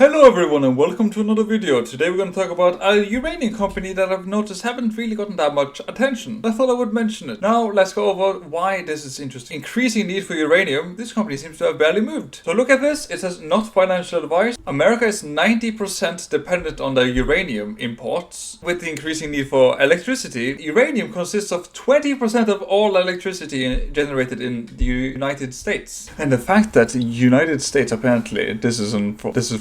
Hello everyone and welcome to another video. Today we're going to talk about a uranium company that I've noticed haven't really gotten that much attention. I thought I would mention it. Now let's go over why this is interesting. Increasing need for uranium, this company seems to have barely moved. So look at this, it says not financial advice. America is 90% dependent on their uranium imports. With the increasing need for electricity, uranium consists of 20% of all electricity generated in the United States. And the fact that the United States, apparently, this is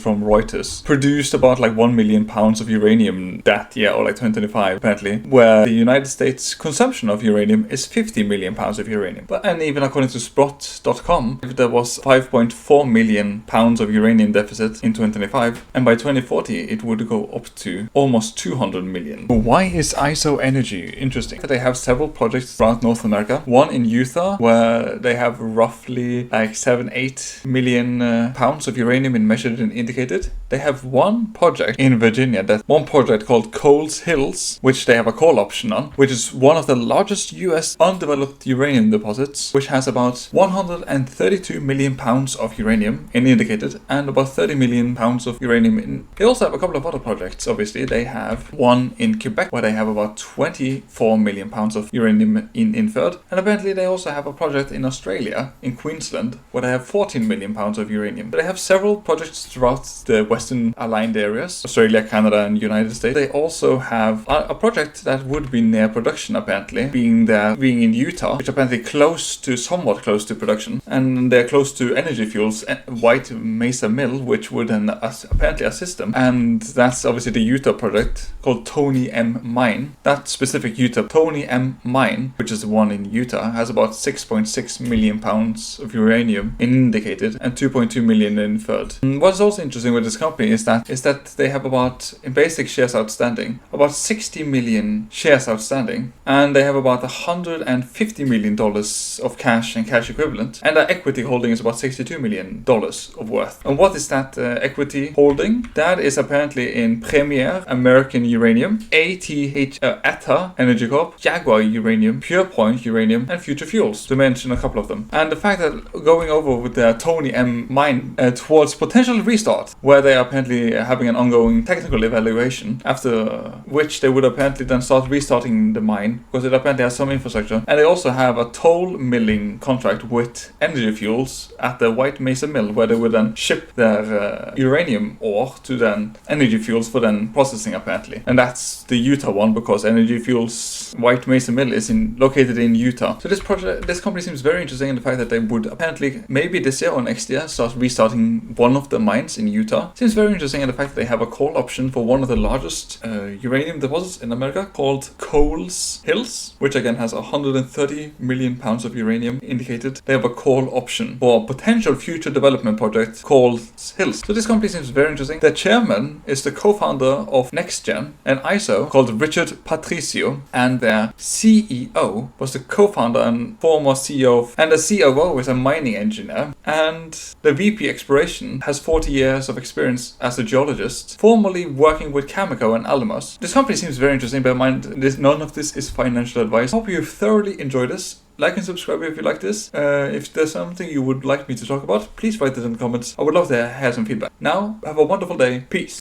from Reuters, produced about like 1 million pounds of uranium that year, or like 2025 apparently, where the United States consumption of uranium is 50 million pounds of uranium. And even according to Sprott.com, there was 5.4 million pounds of uranium deficit in 2025, and by 2040 it would go up to almost 200 million. Why is ISO Energy interesting? They have several projects throughout North America. One in Utah, where they have roughly like 7-8 million pounds of uranium in measured and indicated. They have one project in Virginia, one project called Coles Hills, which they have a call option on, which is one of the largest US undeveloped uranium deposits, which has about 132 million pounds of uranium in indicated and about 30 million pounds of uranium in. They also have a couple of other projects, obviously. They have one in Quebec where they have about 24 million pounds of uranium in inferred, and apparently they also have a project in Australia, in Queensland, where they have 14 million pounds of uranium. But they have several projects throughout the Western aligned areas, Australia, Canada and United States. They also have a project that would be near production, apparently, being in Utah, which apparently somewhat close to production, and they're close to Energy Fuels White Mesa Mill, which would then apparently assist them. And that's obviously the Utah project called Tony M Mine. That specific Utah Tony M Mine, which is the one in Utah, has about 6.6 million pounds of uranium in indicated and 2.2 million in inferred. And what's also interesting with this company is that they have about, in basic shares outstanding, about 60 million shares outstanding, and they have about $150 million of cash and cash equivalent, and their equity holding is about $62 million of worth. And what is that equity holding? That is apparently in Premier American Uranium, ATA Energy Corp, Jaguar Uranium, PurePoint Uranium, and Future Fuels, to mention a couple of them. And the fact that going over with their Tony M mine towards potential restart, where they are apparently having an ongoing technical evaluation, after which they would apparently then start restarting the mine, because it apparently has some infrastructure. And they also have a toll milling contract with Energy Fuels at the White Mesa Mill, where they would then ship their uranium ore to then Energy Fuels for then processing, apparently. And that's the Utah one, because Energy Fuels White Mesa Mill is located in Utah. So this company seems very interesting in the fact that they would apparently, maybe this year or next year, start restarting one of the mines in Utah. Seems very interesting in the fact that they have a call option for one of the largest uranium deposits in America, called Coles Hills, which again has 130 million pounds of uranium indicated. They have a call option for a potential future development project called Hills. So this company seems very interesting. Their chairman is the co-founder of NextGen, an ISO called Richard Patricio, and their CEO was the co-founder and former CEO and the COO is a mining engineer, and the VP Exploration has 40 years of experience as a geologist, formerly working with Cameco and Alamos. This company seems very interesting, bear in mind none of this is financial advice. I hope you've thoroughly enjoyed this. Like and subscribe if you like this. If there's something you would like me to talk about, please write it in the comments. I would love to hear some feedback. Now, have a wonderful day. Peace.